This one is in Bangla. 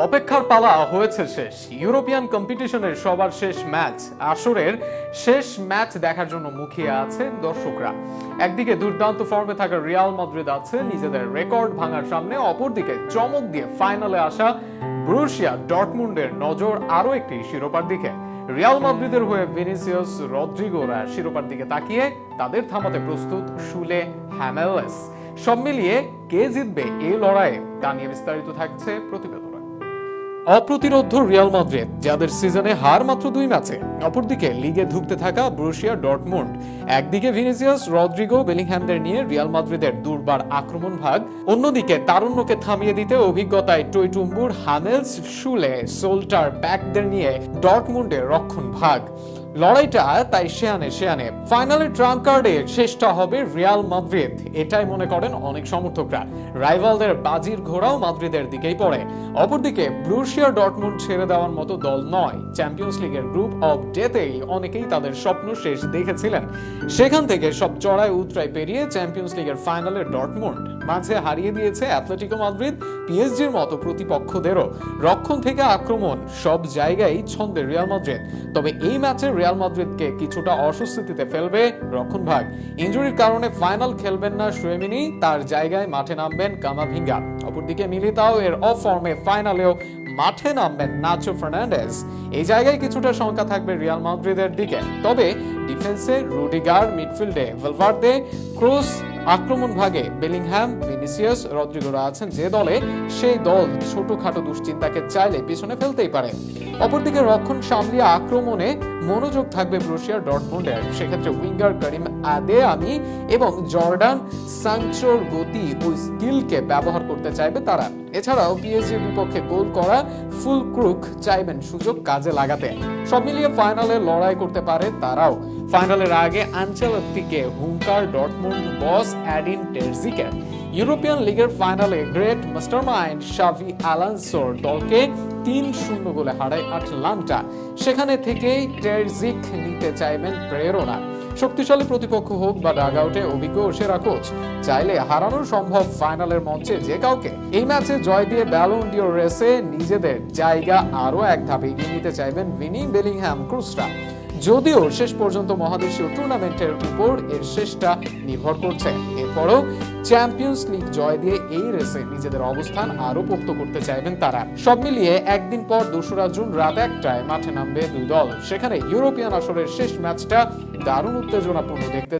অপেক্ষার পালা হয়েছে শেষ। ইউরোপিয়ান কম্পিটিশনের সবার শেষ ম্যাচ আসরের শেষ ম্যাচ দেখার জন্য মুখিয়ে আছে দর্শকরা। একদিকে দুর্দান্ত ফর্মে থাকা রিয়াল মাদ্রিদ আছে নিজেদের রেকর্ড ভাঙার সামনে, অপরদিকে চমক দিয়ে ফাইনালে আসা ব্রুসিয়া ডর্টমুন্ডের নজর আরো একটি শিরোপার দিকে। রিয়াল মাদ্রিদের হয়ে ভিনিসিয়াস রদ্রিগোরা শিরোপার দিকে তাকিয়ে তাদের থামাতে প্রস্তুত সুলে হ্যামেলস। সব মিলিয়ে কে জিতবে এই লড়াইয়ে তা নিয়ে বিস্তারিত থাকছে প্রতিবেদনে। অপ্রতিরোধ্য রিয়াল মাদ্রিদ, যাদের সিজনে হার মাত্র 2 ম্যাচে, অপরদিকে লিগে ধুঁকতে থাকা ব্রুসিয়া ডর্টমুন্ড। একদিকে ভিনিসিয়াস রদ্রিগো বেলিংহ্যামদের নিয়ে রিয়াল মাদ্রিদের দুর্বার আক্রমণ ভাগ, অন্যদিকে তারুণ্যকে থামিয়ে দিতে অভিজ্ঞতায় টইটুম্বুর হামেলস, সুলে, সোল্টার ব্যাকদের নিয়ে ডর্টমুন্ডের রক্ষণ ভাগ। লড়াইটা তাই শেয়ানে ফাইনালের ট্রাম্প কার্ডে শেষটা হবে রিয়াল মাদ্রিদ, এটাই মনে করেন অনেক সমর্থকরা। রাইভালদের বাজির ঘোড়াও মাদ্রিদের দিকেই পড়ে। অপরদিকে ব্রুসিয়া ডর্টমুন্ড ছেড়ে দেওয়ার মতো দল নয়। চ্যাম্পিয়ন্স লিগের গ্রুপ অফ ডেতেই অনেকেই তাদের স্বপ্ন শেষ দেখেছিলেন। সেখান থেকে সব চড়াই উতরাই পেরিয়ে চ্যাম্পিয়ন্স লিগের ফাইনালে ডর্টমুন্ড মাঝে হারিয়ে দিয়েছে অ্যাটলেটিকো মাদ্রিদ, পিএসজির মতো প্রতিপক্ষদেরও। রক্ষণ থেকে আক্রমণ সব জায়গায় ছন্দে রিয়াল মাদ্রিদ। তবে এই ম্যাচে রিয়াল মাদ্রিদকে কিছুটা অস্বস্তিতে ফেলবে রক্ষণ ভাগ। ইনজুরির কারণে ফাইনাল খেলবেন না শুয়েমিনি, তার জায়গায় মাঠে নামবেন কামাভিঙ্গা। অপরদিকে মিলিতাও এর অফ ফর্মে ফাইনালেও মাঠে নামবেন নাচো ফার্নান্ডেজ। এই জায়গায় কিছুটা শঙ্কা থাকবে রিয়াল মাদ্রিদের দিকে। তবে ডিফেন্সে রুডিগার, মিডফিল্ডে ভেলভার্দে, ক্রুস, আক্রমণ ভাগে বেলিংহ্যাম, ভিনিসিয়াস, রদ্রিগোরা আছেন যে দলে, সেই দল ছোটখাটো দুশ্চিন্তাকে চাইলে পিছনে ফেলতেই পারে। অপরদিকে রক্ষণ সামলিয়ে আক্রমণে মনোযোগ থাকবে ব্রুসিয়া ডর্টমুন্ডের। সেক্ষেত্রে উইঙ্গার করিম আদেয়ামি এবং জর্ডান সানচোর গতি ও স্কিলকে ব্যবহার করতে চাইবে তারা। এছাড়াও পিএসজির বিপক্ষে গোল করা ফুলক্রুক চাইবেন সুযোগ কাজে লাগাতে। সব মিলিয়ে ফাইনালে লড়াই করতে পারে তারাও। ফাইনালের আগে আনচেলত্তিকে হুঙ্কার ডর্টমুন্ড বস এডিন টেরজিকের। ইউরোপিয়ান লিগের ফাইনালে গ্রেট মাস্টারমাইন্ড শাভি আলোনসোর দলকে 3-0 গোলে হারায় আটলান্টা। সেখানে থেকেই টেরজিক নিতে চাইবেন প্রেরণা। শক্তিশালী প্রতিপক্ষ হোক বা ডাগআউটে অভিজ্ঞ সেরা কোচ, চাইলে হারানো সম্ভব ফাইনালের মঞ্চে যে কাউকে। এই ম্যাচে জয় দিয়ে ব্যালন ডিওর রেসে নিজেদের জায়গা আরো এক ধাপে এগিয়ে নিতে চাইবেন ভিনি, বেলিংহ্যাম, ক্রুসরা। যদিও শেষ পর্যন্ত মহাদেশীয় টুর্নামেন্টের উপর এর শেষটা নির্ভর করছে। এরপরও চ্যাম্পিয়ন্স লিগ জয় দিয়ে এই রেসে নিজেদের অবস্থান আরো পোক্ত করতে চাইবেন তারা। সব মিলিয়ে একদিন পর 2রা জুন রাত 1টায় মাঠে নামবে দুই দল। সেখানে ইউরোপিয়ান আসরের শেষ ম্যাচটা দারুণ উত্তেজনাপূর্ণ দেখতে